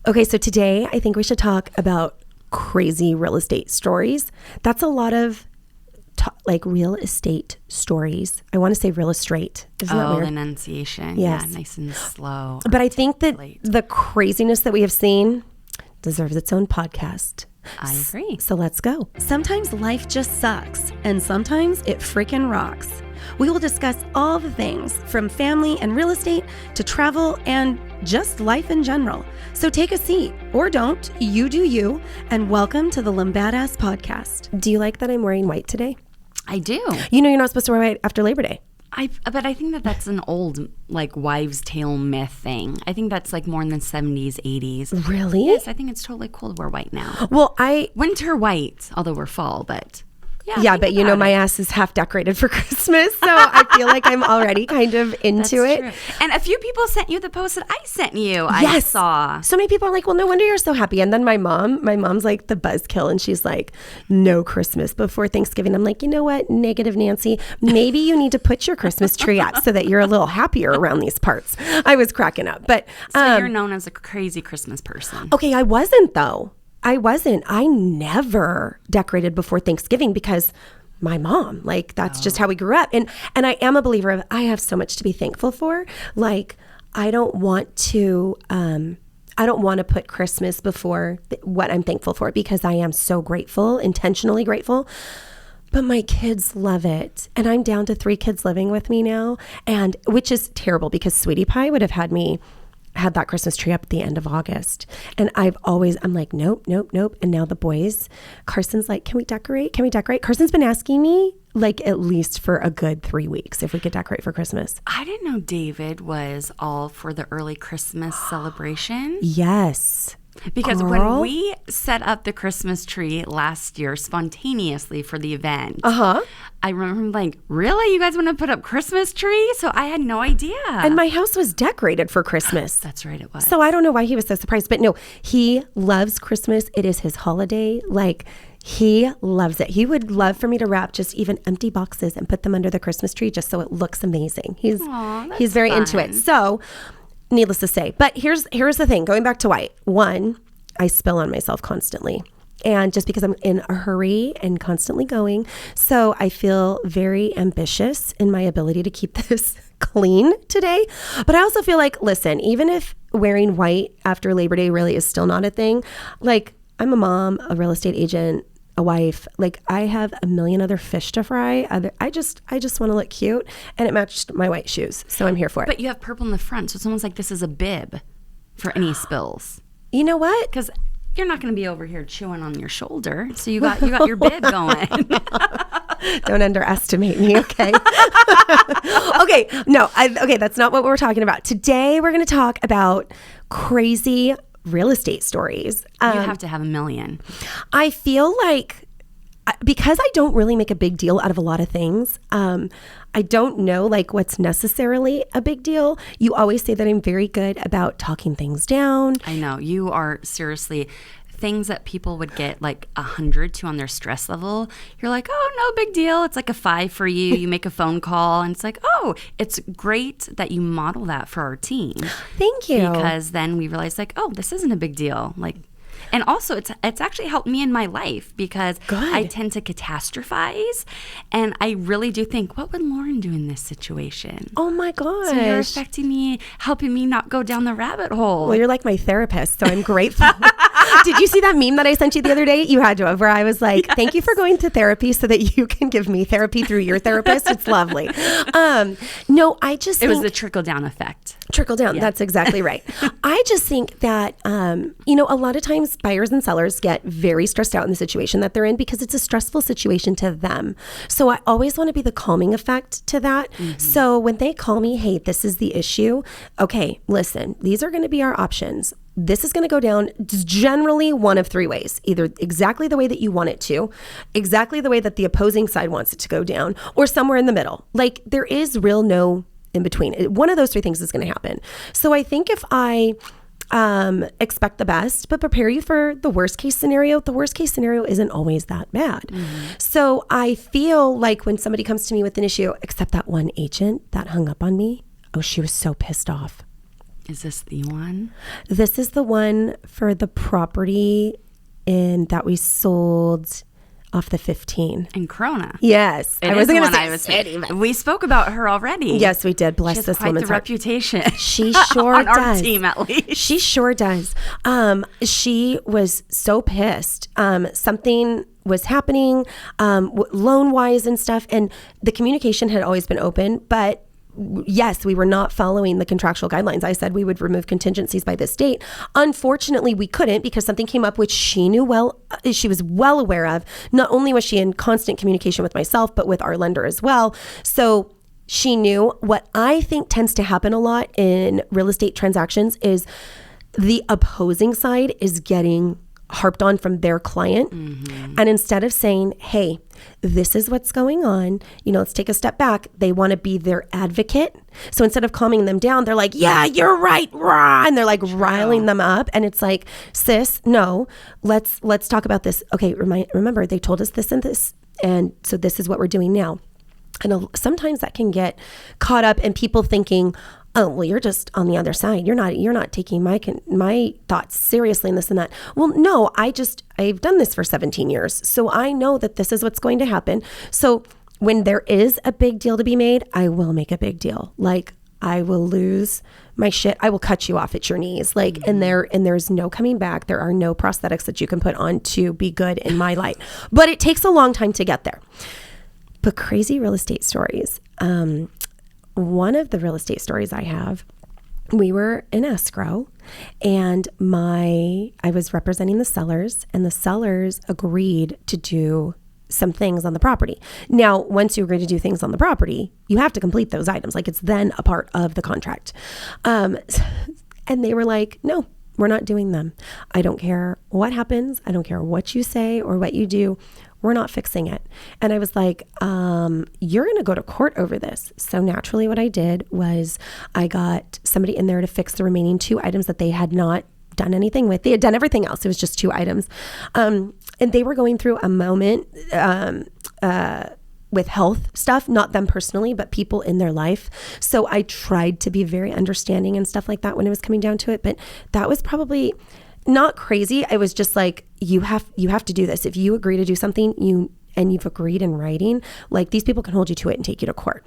Okay, so today I think we should talk about crazy real estate stories. That's a lot of real estate stories. I want to say real estate. Isn't that weird? The enunciation. Yes. Yeah, nice and slow. But I think that the craziness that we have seen deserves its own podcast. I agree. So let's go. Sometimes life just sucks, and sometimes it freaking rocks. We will discuss all the things from family and real estate to travel and just life in general. So take a seat, or don't, you do you, and welcome to the Lumbattis podcast. Do you like that I'm wearing white today? I do. You know you're not supposed to wear white after Labor Day. But I think that that's an old, wives' tale myth thing. I think that's more in the 70s, 80s. Really? Yes, I think it's totally cool to wear white now. Well, Winter white, although we're fall, but... Yeah, but my ass is half decorated for Christmas, so I feel like I'm already kind of into it. True. And a few people sent you the post that I sent you. Yes. I saw. So many people are like, well, no wonder you're so happy. And then my mom's like the buzzkill, and she's like, no Christmas before Thanksgiving. I'm like, you know what, negative Nancy, maybe you need to put your Christmas tree up so that you're a little happier around these parts. I was cracking up. But so you're known as a crazy Christmas person. Okay, I wasn't though. I never decorated before Thanksgiving because my mom, that's just how we grew up. And I am a believer of, I have so much to be thankful for. I don't want to put Christmas before what I'm thankful for, because I am so grateful, intentionally grateful. But my kids love it. And I'm down to 3 kids living with me now, and which is terrible because Sweetie Pie would have had that Christmas tree up at the end of August. And I'm like, nope. And now the boys, Carson's like, can we decorate? Carson's been asking me at least for a good 3 weeks if we could decorate for Christmas. I didn't know David was all for the early Christmas celebration. Yes. Because when we set up the Christmas tree last year spontaneously for the event, I remember him like, really? You guys want to put up Christmas tree? So I had no idea. And my house was decorated for Christmas. That's right, it was. So I don't know why he was so surprised. But no, he loves Christmas. It is his holiday. He loves it. He would love for me to wrap just even empty boxes and put them under the Christmas tree just so it looks amazing. He's very into it. So needless to say, but here's the thing, going back to white. One, I spill on myself constantly. And just because I'm in a hurry and constantly going. So I feel very ambitious in my ability to keep this clean today. But I also feel like, listen, even if wearing white after Labor Day really is still not a thing, I'm a mom, a real estate agent, a wife, I have a million other fish to fry. I just want to look cute, and it matched my white shoes. So I'm here for it. But you have purple in the front. So it's almost like this is a bib for any spills. You know what? Because you're not going to be over here chewing on your shoulder. So you got your bib going. Don't underestimate me, okay? Okay, no, okay, that's not what we're talking about. Today we're going to talk about crazy real estate stories. You have to have a million. I feel like because I don't really make a big deal out of a lot of things, I don't know what's necessarily a big deal. You always say that I'm very good about talking things down. I know. You are seriously things that people would get 100 to on their stress level. You're like, oh, no big deal. It's a 5 for you. You make a phone call and it's like, oh, it's great that you model that for our team. Thank you. Because then we realize oh, this isn't a big deal. And also, it's actually helped me in my life because I tend to catastrophize. And I really do think, what would Lauren do in this situation? Oh, my gosh. So you're affecting me, helping me not go down the rabbit hole. Well, you're like my therapist, so I'm grateful. Did you see that meme that I sent you the other day? You had to have, where I was like, yes. Thank you for going to therapy so that you can give me therapy through your therapist. It's lovely. No, I just think... It was the trickle-down effect. Trickle down. Yeah. That's exactly right. I just think that, a lot of times buyers and sellers get very stressed out in the situation that they're in because it's a stressful situation to them. So I always want to be the calming effect to that. Mm-hmm. So when they call me, hey, this is the issue. Okay, listen, these are going to be our options. This is going to go down generally one of 3 ways, either exactly the way that you want it to, exactly the way that the opposing side wants it to go down, or somewhere in the middle. There is real no in between. One of those 3 things is going to happen. So I think if I expect the best, but prepare you for the worst case scenario, the worst case scenario isn't always that bad. Mm-hmm. So I feel like when somebody comes to me with an issue, except that one agent that hung up on me, oh, she was so pissed off. Is this the one? This is the one for the property that we sold off the 15. In Corona. Yes. I wasn't going to say we spoke about her already. Yes, we did. Bless she has this quite woman's the heart. reputation. She sure on does. our team, at least. She sure does. She was so pissed. Something was happening loan-wise and stuff, and the communication had always been open, but yes, we were not following the contractual guidelines. I said we would remove contingencies by this date. Unfortunately, we couldn't because something came up which she knew well. She was well aware of. Not only was she in constant communication with myself, but with our lender as well. So she knew. What I think tends to happen a lot in real estate transactions is the opposing side is getting harped on from their client. And instead of saying, hey, this is what's going on, let's take a step back, they want to be their advocate. So instead of calming them down, they're like, yeah, you're right, rah, and they're like riling them up. And it's like, sis, no, let's talk about this. Okay, remember, they told us this and this, and so this is what we're doing now. And sometimes that can get caught up in people thinking, oh, well, you're just on the other side. You're not taking my thoughts seriously and this and that. Well, no, I've done this for 17 years. So I know that this is what's going to happen. So when there is a big deal to be made, I will make a big deal. Like, I will lose my shit. I will cut you off at your knees. Like, and there's no coming back. There are no prosthetics that you can put on to be good in my light. But it takes a long time to get there. But crazy real estate stories. One of the real estate stories I have, we were in escrow and I was representing the sellers, and the sellers agreed to do some things on the property. Now, once you agree to do things on the property, you have to complete those items. Like, it's then a part of the contract. And they were like, no, we're not doing them. I don't care what happens. I don't care what you say or what you do. We're not fixing it. And I was like, you're going to go to court over this. So naturally what I did was I got somebody in there to fix the remaining 2 items that they had not done anything with. They had done everything else. It was just 2 items. And they were going through a moment with health stuff, not them personally, but people in their life. So I tried to be very understanding and stuff like that when it was coming down to it. But that was probably not crazy. I was just like, you have to do this. If you agree to do something, you've agreed in writing, like, these people can hold you to it and take you to court.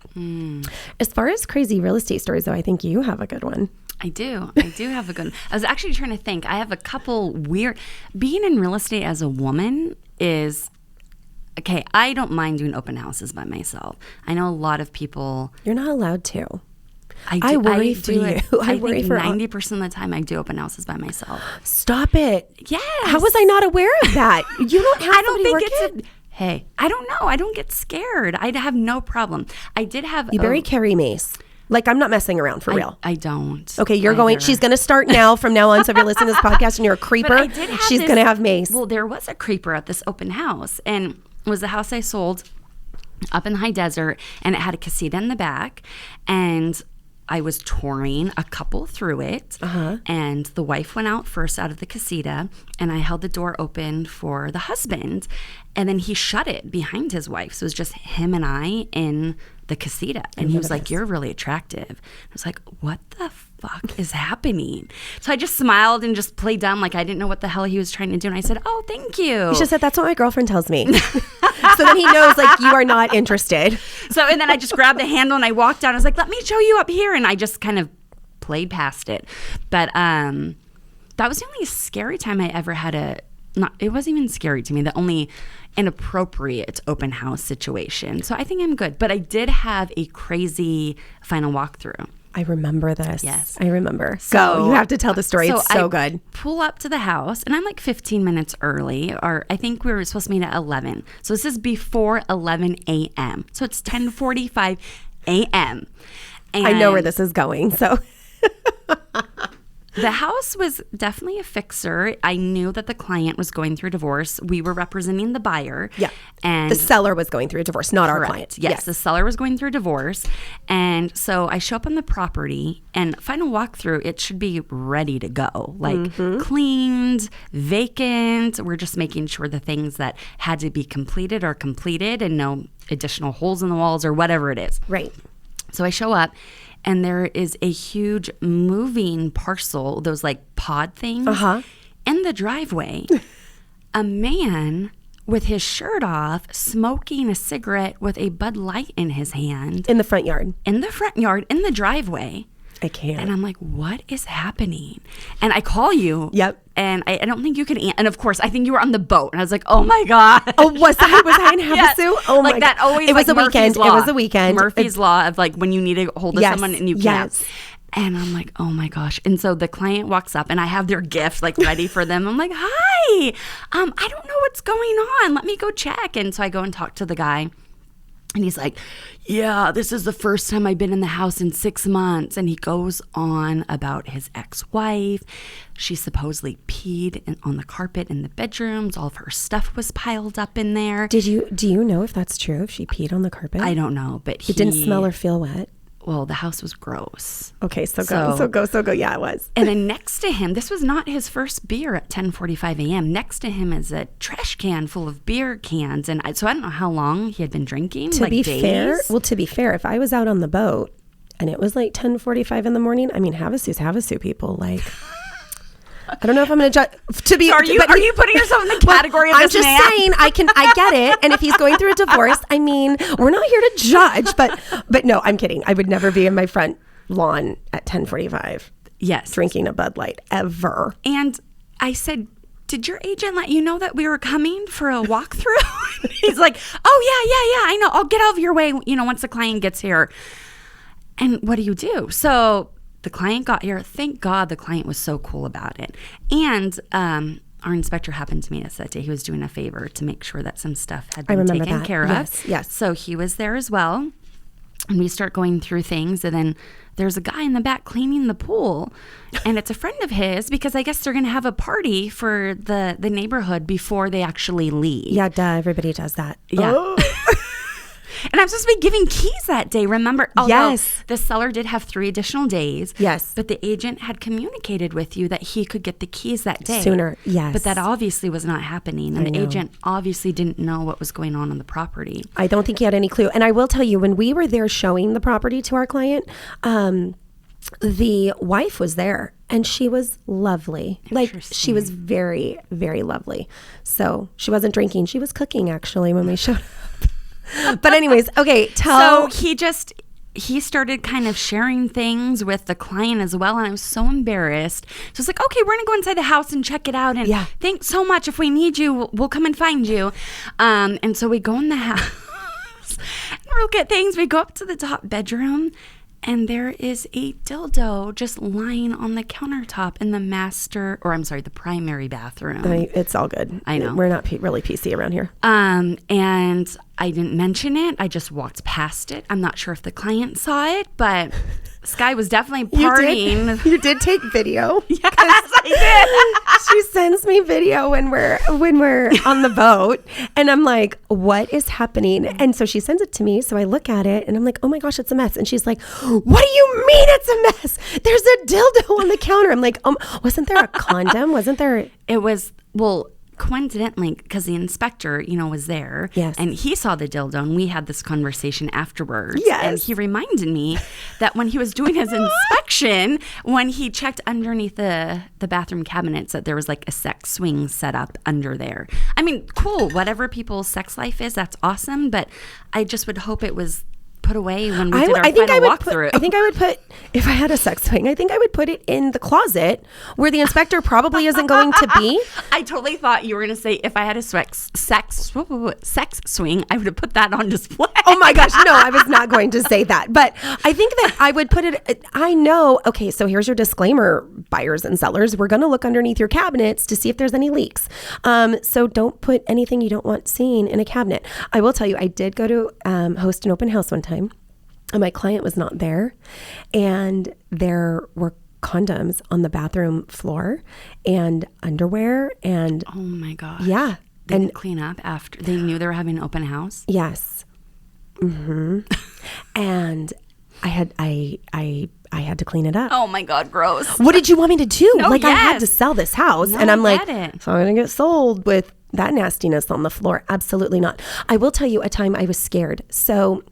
As far as crazy real estate stories, though, I think you have a good one. I do have a good one. I was actually trying to think. I have a couple weird. Being in real estate as a woman is okay. I don't mind doing open houses by myself. I know a lot of people. You're not allowed to. I worry for you. I worry for 90% of the time I do open houses by myself. Stop it. Yes. How was I not aware of that? You don't have I don't think it's hey, I don't know. I don't get scared. I have no problem. I did have You very carry mace. Like, I'm not messing around for real. I don't. Okay, she's going to start now from now on. So if you're listening to this podcast and you're a creeper, she's going to have mace. Well, there was a creeper at this open house, and it was the house I sold up in the high desert, and it had a casita in the back, and I was touring a couple through it, and the wife went out first out of the casita, and I held the door open for the husband, and then he shut it behind his wife. So it was just him and I in the casita, and he was like, "You're really attractive." I was like, "What the fuck is happening?" So I just smiled and just played dumb, like I didn't know what the hell he was trying to do, and I said, "Oh, thank you." You should have said, "That's what my girlfriend tells me." So then he knows, like, you are not interested. So, and then I just grabbed the handle and I walked down. I was like, "Let me show you up here," and I just kind of played past it. But that was the only scary time I ever had it wasn't even scary to me, the only inappropriate open house situation. So I think I'm good. But I did have a crazy final walkthrough. I remember this. Yes. I remember. So you have to tell the story. It's so good. Pull up to the house, and I'm like 15 minutes early, or I think we were supposed to meet at 11. So this is before 11 a.m. So it's 10:45 a.m. And I know where this is going. So the house was definitely a fixer. I knew that the client was going through a divorce. We were representing the buyer. Yeah. And the seller was going through a divorce, not correct. Our client. Yes, the seller was going through a divorce. And so I show up on the property, and final walkthrough, it should be ready to go. Like cleaned, vacant. We're just making sure the things that had to be completed are completed and no additional holes in the walls or whatever it is. Right. So I show up, and there is a huge moving parcel, those like pod things, in the driveway. A man with his shirt off, smoking a cigarette with a Bud Light in his hand. In the front yard. In the front yard, in the driveway. I can't. And I'm like, what is happening? And I call you. Yep. And I don't think you could. And of course, I think you were on the boat. And I was like, oh my God. Oh, was I in Havasu? Yes. Oh my like that God. always. It was like a weekend. Murphy's Law. It was a weekend. Murphy's Law of like when you need to hold of someone and you can't. Yes. And I'm like, oh my gosh. And so the client walks up and I have their gift like ready for them. I'm like, hi, I don't know what's going on. Let me go check. And so I go and talk to the guy. And he's like, yeah, this is the first time I've been in the house in 6 months. And he goes on about his ex-wife. She supposedly peed on the carpet in the bedrooms. All of her stuff was piled up in there. Do you know if that's true? If she peed on the carpet? I don't know, but it didn't smell or feel wet. Well, the house was gross. Okay, so go. Yeah, it was. And then next to him, this was not his first beer at 10:45 a.m. Next to him is a trash can full of beer cans. And so I don't know how long he had been drinking. To be fair, if I was out on the boat and it was like 10:45 in the morning, I mean, Havasu's Havasu people, like... I don't know if I'm going to judge. Are you putting yourself in the category of this man? I'm just saying, I get it. And if he's going through a divorce, I mean, we're not here to judge. But no, I'm kidding. I would never be in my front lawn at 10:45. Yes, drinking a Bud Light ever. And I said, did your agent let you know that we were coming for a walkthrough? He's like, oh yeah, I know. I'll get out of your way. Once the client gets here. And what do you do? So the client got here. Thank God the client was so cool about it. And our inspector happened to meet us that day. He was doing a favor to make sure that some stuff had been taken care of. Yes. So he was there as well. And we start going through things. And then there's a guy in the back cleaning the pool. And it's a friend of his because I guess they're going to have a party for the neighborhood before they actually leave. Yeah, duh. Everybody does that. Yeah. Oh. And I'm supposed to be giving keys that day, remember? Yes. The seller did have 3 additional days. Yes. But the agent had communicated with you that he could get the keys that day. Sooner, yes. But that obviously was not happening. And the agent obviously didn't know what was going on the property. I don't think he had any clue. And I will tell you, when we were there showing the property to our client, the wife was there. And she was lovely. Like, she was very, very lovely. So she wasn't drinking. She was cooking, actually, when we showed up. But anyways, okay, So he started kind of sharing things with the client as well, and I was so embarrassed. So I was like, okay, we're gonna go inside the house and check it out, and thanks so much. If we need you, we'll come and find you. And so we go in the house and look at things. We go up to the top bedroom, and there is a dildo just lying on the countertop in the primary bathroom. It's all good. I know. We're not really PC around here. And I didn't mention it. I just walked past it. I'm not sure if the client saw it, but Sky was definitely partying. You did take video. Yes, I did. She sends me video when we're on the boat, and I'm like, what is happening? And so she sends it to me. So I look at it and I'm like, oh my gosh, it's a mess. And she's like, what do you mean it's a mess? There's a dildo on the counter. I'm like, wasn't there a condom? Wasn't there? It was, coincidentally, because the inspector, was there. Yes. And he saw the dildo, and we had this conversation afterwards. Yes. And he reminded me that when he was doing his inspection, when he checked underneath the bathroom cabinets, that there was like a sex swing set up under there. I mean, cool. Whatever people's sex life is, that's awesome. But I just would hope it was put away when we did our final walkthrough. I think I would put, if I had a sex swing, I think I would put it in the closet where the inspector probably isn't going to be. I totally thought you were going to say if I had a sex swing, I would have put that on display. Oh my gosh, no, I was not going to say that. But I think that I would put it, I know, okay, so here's your disclaimer, buyers and sellers. We're going to look underneath your cabinets to see if there's any leaks. So don't put anything you don't want seen in a cabinet. I will tell you, I did go to host an open house one time. And my client was not there, and there were condoms on the bathroom floor and underwear and oh my god, yeah, they didn't clean up after they knew they were having an open house. Yes, and I had to clean it up. Oh my god, gross! What did you want me to do? No, I had to sell this house, and I'm like, so I'm gonna get sold with that nastiness on the floor? Absolutely not. I will tell you a time I was scared. So.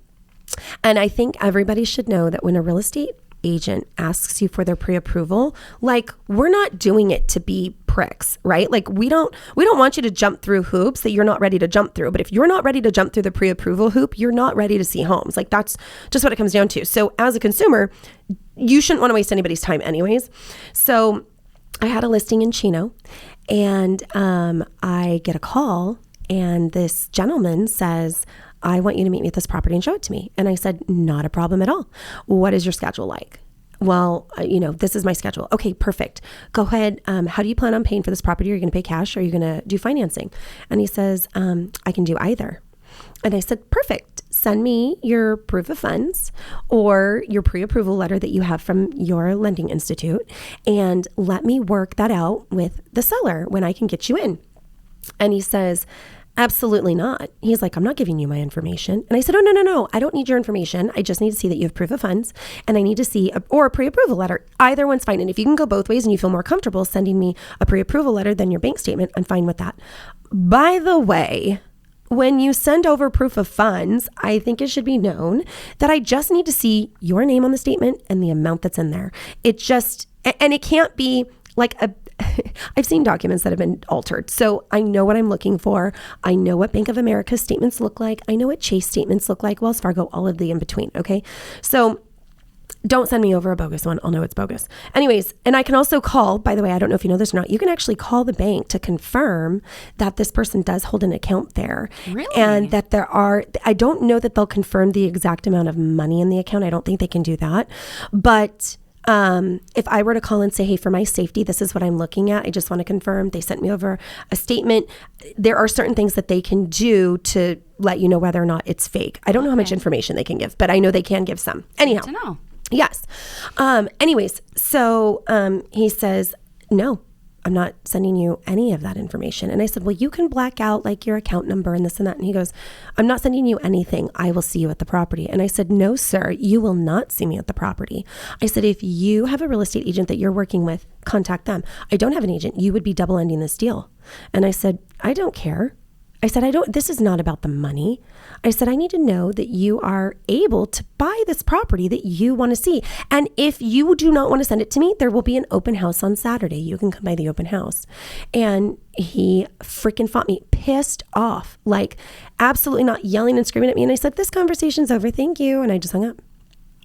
And I think everybody should know that when a real estate agent asks you for their pre-approval, like, we're not doing it to be pricks, right? Like, we don't want you to jump through hoops that you're not ready to jump through. But if you're not ready to jump through the pre-approval hoop, you're not ready to see homes. Like, that's just what it comes down to. So as a consumer, you shouldn't want to waste anybody's time anyways. So I had a listing in Chino, and I get a call, and this gentleman says, I want you to meet me at this property and show it to me. And I said, not a problem at all. What is your schedule like? Well, this is my schedule. Okay, perfect. Go ahead. How do you plan on paying for this property? Are you going to pay cash or are you going to do financing? And he says, I can do either. And I said, perfect. Send me your proof of funds or your pre-approval letter that you have from your lending institute, and let me work that out with the seller when I can get you in. And he says, absolutely not. He's like, I'm not giving you my information. And I said, oh, no. I don't need your information. I just need to see that you have proof of funds, and I need to see a pre-approval letter. Either one's fine. And if you can go both ways and you feel more comfortable sending me a pre-approval letter than your bank statement, I'm fine with that. By the way, when you send over proof of funds, I think it should be known that I just need to see your name on the statement and the amount that's in there. It can't be like I've seen documents that have been altered. So I know what I'm looking for. I know what Bank of America statements look like. I know what Chase statements look like, Wells Fargo, all of the in between. Okay. So don't send me over a bogus one. I'll know it's bogus. Anyways, and I can also call, by the way, I don't know if you know this or not, you can actually call the bank to confirm that this person does hold an account there. Really? And that I don't know that they'll confirm the exact amount of money in the account. I don't think they can do that. But if I were to call and say, hey, for my safety, this is what I'm looking at, I just want to confirm, they sent me over a statement. There are certain things that they can do to let you know whether or not it's fake. I don't know how much information they can give, but I know they can give some. Anyhow. Good to know. Yes. Anyways, so he says, no, I'm not sending you any of that information. And I said, well, you can black out like your account number and this and that. And he goes, I'm not sending you anything. I will see you at the property. And I said, no, sir, you will not see me at the property. I said, if you have a real estate agent that you're working with, contact them. I don't have an agent. You would be double ending this deal. And I said, I don't care. I said, this is not about the money. I said, I need to know that you are able to buy this property that you want to see. And if you do not want to send it to me, there will be an open house on Saturday. You can come by the open house. And he freaking fought me, pissed off, like absolutely not, yelling and screaming at me. And I said, this conversation's over. Thank you. And I just hung up.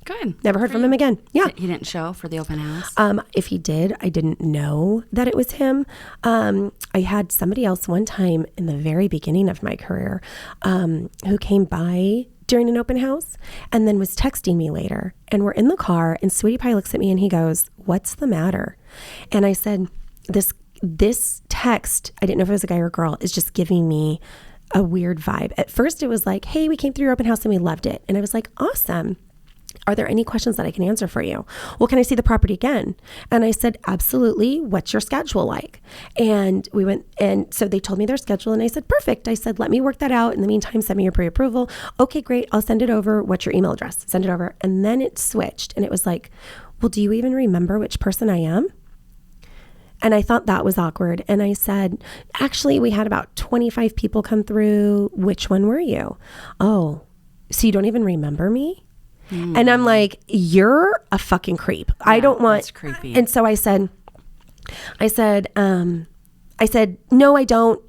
Good. Never heard from him again. Yeah. He didn't show for the open house? If he did, I didn't know that it was him. I had somebody else one time in the very beginning of my career who came by during an open house and then was texting me later. And we're in the car and Sweetie Pie looks at me and he goes, what's the matter? And I said, this text, I didn't know if it was a guy or a girl, is just giving me a weird vibe. At first it was like, hey, we came through your open house and we loved it. And I was like, awesome. Are there any questions that I can answer for you? Well, can I see the property again? And I said, absolutely. What's your schedule like? And we went, and so they told me their schedule and I said, perfect. I said, let me work that out. In the meantime, send me your pre-approval. Okay, great. I'll send it over. What's your email address? Send it over. And then it switched and it was like, well, do you even remember which person I am? And I thought that was awkward. And I said, actually, we had about 25 people come through. Which one were you? Oh, so you don't even remember me? And I'm like, you're a fucking creep. Yeah, I don't want. That's creepy. And so I said, no, I don't,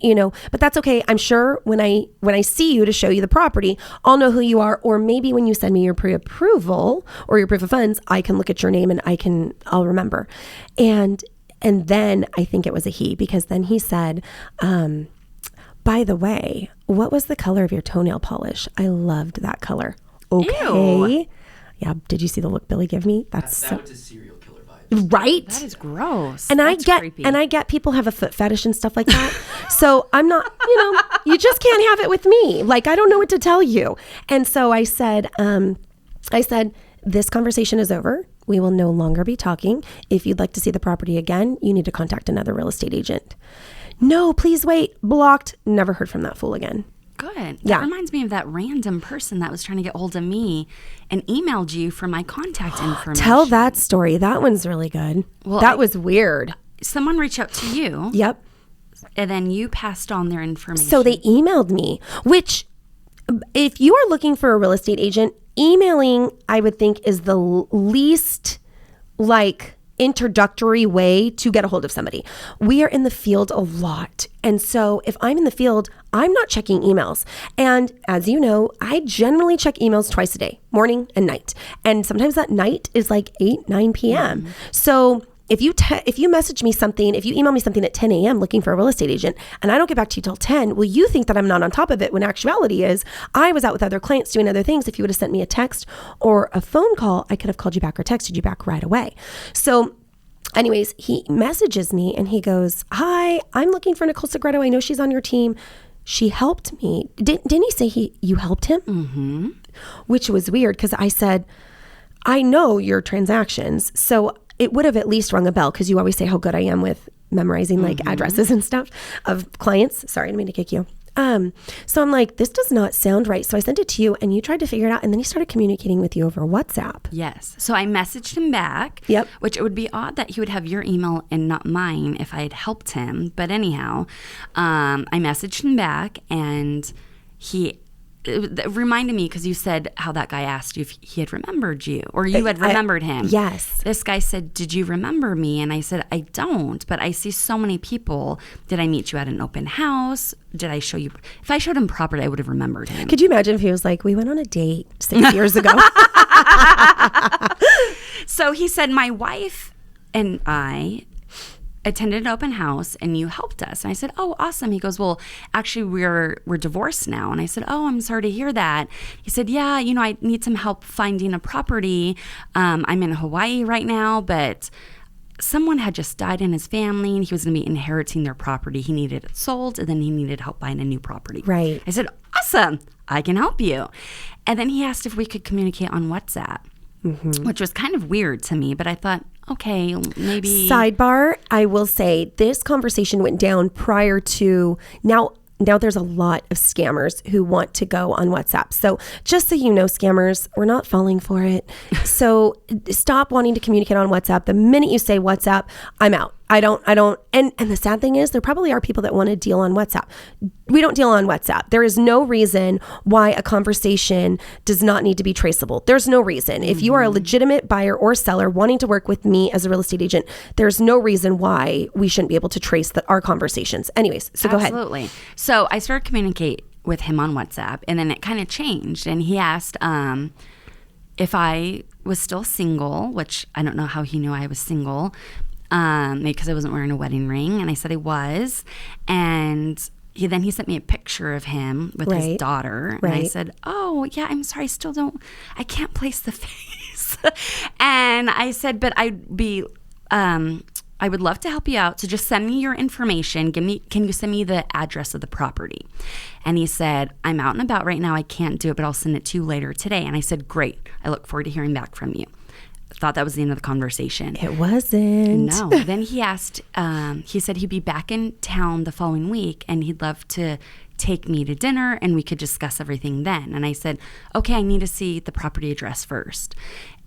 but that's okay. I'm sure when I see you to show you the property, I'll know who you are. Or maybe when you send me your pre-approval or your proof of funds, I can look at your name and I'll remember. And then I think it was a he, because then he said, by the way, what was the color of your toenail polish? I loved that color. Okay. Ew. Yeah. Did you see the look Billy gave me? That was a serial killer vibe. Right? That is gross. And That's creepy. I get people have a foot fetish and stuff like that. So I'm not, you just can't have it with me. Like, I don't know what to tell you. And so I said, this conversation is over. We will no longer be talking. If you'd like to see the property again, you need to contact another real estate agent. No, please wait. Blocked. Never heard from that fool again. Good. Yeah. That reminds me of that random person that was trying to get hold of me and emailed you for my contact information. Tell that story. That one's really good. Well, that was weird. Someone reached out to you. Yep. And then you passed on their information. So they emailed me, which if you are looking for a real estate agent, emailing, I would think, is the least like introductory way to get a hold of somebody. We are in the field a lot. And so if I'm in the field, I'm not checking emails. And as you know, I generally check emails twice a day, morning and night. And sometimes that night is like 8, 9 p.m. So if you message me something, if you email me something at 10 a.m. looking for a real estate agent and I don't get back to you till 10, well, you think that I'm not on top of it when actuality is I was out with other clients doing other things. If you would have sent me a text or a phone call, I could have called you back or texted you back right away. So anyways, he messages me and he goes, "Hi, I'm looking for Nicole Segreto. I know she's on your team. She helped me." Didn't he say you helped him? Mm-hmm. Which was weird because I said, "I know your transactions." So it would have at least rung a bell because you always say how good I am with memorizing like addresses and stuff of clients. Sorry, I didn't mean to kick you. So I'm like, this does not sound right. So I sent it to you and you tried to figure it out. And then he started communicating with you over WhatsApp. Yes. So I messaged him back. Yep. Which it would be odd that he would have your email and not mine if I had helped him. But anyhow, I messaged him back and it reminded me because you said how that guy asked you if he had remembered you or you had remembered him. Yes. This guy said, "Did you remember me?" And I said, "I don't, but I see so many people. Did I meet you at an open house? Did I show you?" If I showed him property, I would have remembered him. Could you imagine if he was like, "We went on a date 6 years ago"? So he said, "My wife and I attended an open house and you helped us." And I said, "Oh, awesome." He goes, "Well, actually we're divorced now." And I said, "Oh, I'm sorry to hear that." He said, "Yeah, I need some help finding a property. I'm in Hawaii right now, but someone had just died in his family and he was going to be inheriting their property. He needed it sold and then he needed help buying a new property." Right. I said, "Awesome. I can help you." And then he asked if we could communicate on WhatsApp, which was kind of weird to me, but I thought, okay, maybe. Sidebar, I will say this conversation went down prior to now there's a lot of scammers who want to go on WhatsApp. So just so you know, scammers, we're not falling for it. So stop wanting to communicate on WhatsApp. The minute you say WhatsApp, I'm out. I don't. And the sad thing is there probably are people that want to deal on WhatsApp. We don't deal on WhatsApp. There is no reason why a conversation does not need to be traceable. There's no reason. If you are a legitimate buyer or seller wanting to work with me as a real estate agent, there's no reason why we shouldn't be able to trace our conversations. Anyways, so go ahead. Absolutely. So I started communicate with him on WhatsApp and then it kind of changed. And he asked if I was still single, which I don't know how he knew I was single, because I wasn't wearing a wedding ring. And I said I was. And he sent me a picture of him with his daughter. And I said, "Oh, yeah, I'm sorry. I can't place the face." And I said, "But I would love to help you out. So just send me your information. Can you send me the address of the property?" And he said, "I'm out and about right now. I can't do it, but I'll send it to you later today." And I said, "Great. I look forward to hearing back from you." Thought that was the end of the conversation. It wasn't. No. Then he asked, he said he'd be back in town the following week and he'd love to take me to dinner and we could discuss everything then. And I said, "Okay, I need to see the property address first."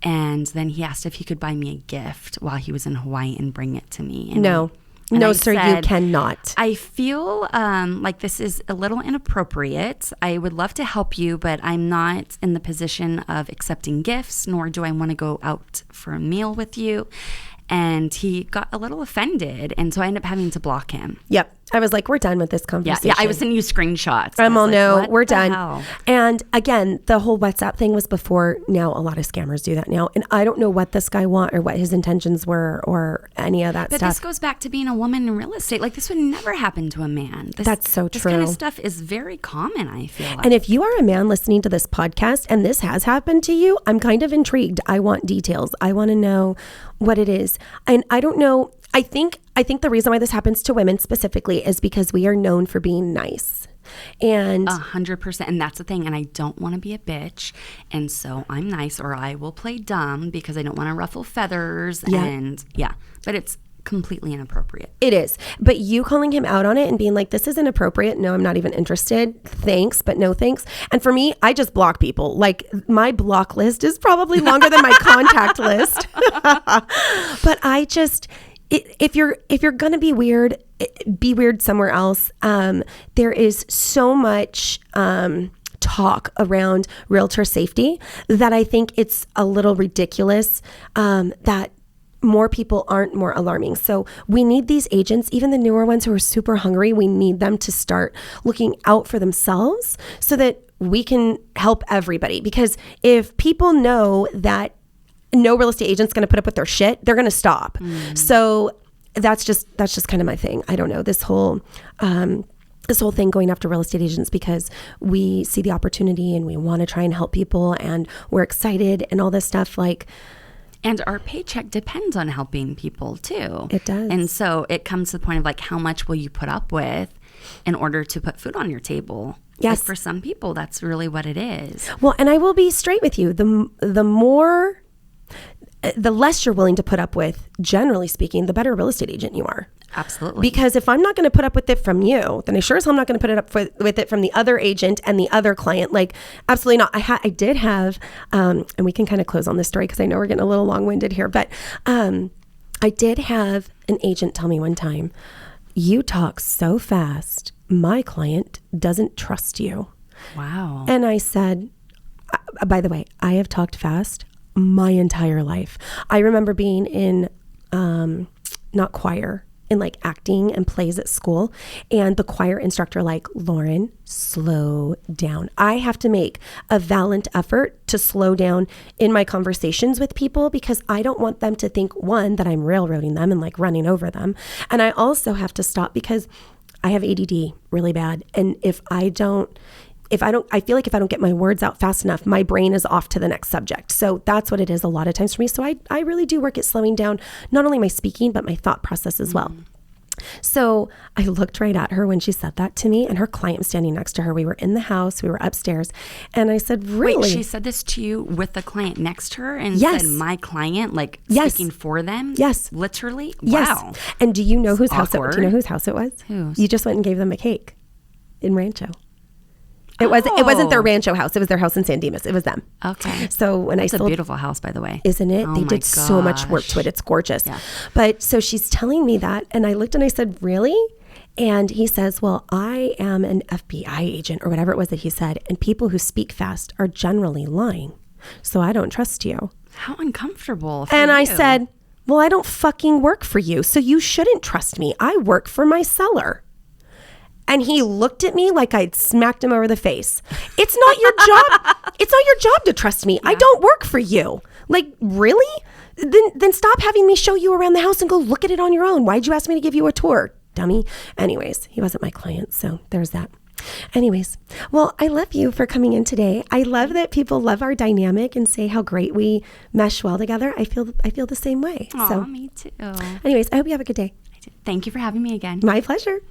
And then he asked if he could buy me a gift while he was in Hawaii and bring it to me. And No, I sir, said, you cannot. "I feel like this is a little inappropriate. I would love to help you, but I'm not in the position of accepting gifts, nor do I want to go out for a meal with you." And he got a little offended. And so I ended up having to block him. Yep. I was like, we're done with this conversation. Yeah, I was sending you screenshots. I'm all, like, no, what we're the done. hell? And again, the whole WhatsApp thing was before. Now a lot of scammers do that now. And I don't know what this guy want or what his intentions were or any of that But stuff. this goes back to being a woman in real estate. Like, this would never happen to a man. That's so This kind of true. stuff is very common, I feel like. And if you are a man listening to this podcast and this has happened to you, I'm kind of intrigued. I want details. I want to know what it is. And I don't know. I think the reason why this happens to women specifically is because we are known for being nice. And 100%. And that's the thing. And I don't want to be a bitch. And so I'm nice, or I will play dumb because I don't want to ruffle feathers. Yeah. And but it's completely inappropriate. it is. But you calling him out on it and being like, this is inappropriate. No, I'm not even interested. Thanks, but no thanks. And for me, I just block people. Like, my block list is probably longer than my contact list. But I just... If you're gonna be weird somewhere else. There is so much talk around realtor safety that I think it's a little ridiculous that more people aren't more alarming. So we need these agents, even the newer ones who are super hungry, we need them to start looking out for themselves so that we can help everybody. Because if people know that no real estate agent's going to put up with their shit, they're going to stop. So that's just kind of my thing. I don't know, this whole thing going after real estate agents, because we see the opportunity and we want to try and help people and we're excited and all this stuff. Like, and our paycheck depends on helping people too. It does. And so it comes to the point of like, how much will you put up with in order to put food on your table? Yes. Like for some people, that's really what it is. Well, and I will be straight with you. The less you're willing to put up with, generally speaking, the better real estate agent you are. Absolutely. Because if I'm not going to put up with it from you, then I sure as hell I'm not going to put it up with it from the other agent and the other client. Like, absolutely not. I did have, and we can kind of close on this story because I know we're getting a little long-winded here, but I did have an agent tell me one time, you talk so fast, my client doesn't trust you. Wow. And I said, by the way, I have talked fast my entire life. I remember being in, not choir, in like acting and plays at school. And the choir instructor, like, Lauren, slow down. I have to make a valiant effort to slow down in my conversations with people because I don't want them to think, one, that I'm railroading them and like running over them. And I also have to stop because I have ADD really bad. And I feel like if I don't get my words out fast enough, my brain is off to the next subject. So that's what it is a lot of times for me. So I really do work at slowing down, not only my speaking, but my thought process as well. So I looked right at her when she said that to me, and her client was standing next to her. We were in the house, we were upstairs, and I said, really? Wait, she said this to you with the client next to her and Yes. said, my client, like Yes. speaking for them? Yes. Literally? Yes. Wow. And do you know whose house it was? Awkward. Do you know whose house it was? Whose? You just went and gave them a cake in Rancho. It wasn't their Rancho house. It was their house in San Dimas. It was them. Okay. So when It's I a sold, beautiful house, by the way. isn't it? Oh They my did so much work gosh. to it. It's gorgeous. Yeah. But so she's telling me that, and I looked and I said, really? And he says, well, I am an FBI agent or whatever it was that he said, and people who speak fast are generally lying. So I don't trust you. How uncomfortable for And I you. said, well, I don't fucking work for you, so you shouldn't trust me. I work for my seller. And he looked at me like I'd smacked him over the face. It's not your job. It's not your job to trust me. I don't work for you. Like, really? Then stop having me show you around the house and go look at it on your own. Why'd you ask me to give you a tour, dummy? Anyways, he wasn't my client, so there's that. Anyways, well, I love you for coming in today. I love that people love our dynamic and say how great we mesh well together. I feel the same way. Aw, So me too. anyways, I hope you have a good day. Thank you for having me again. My pleasure.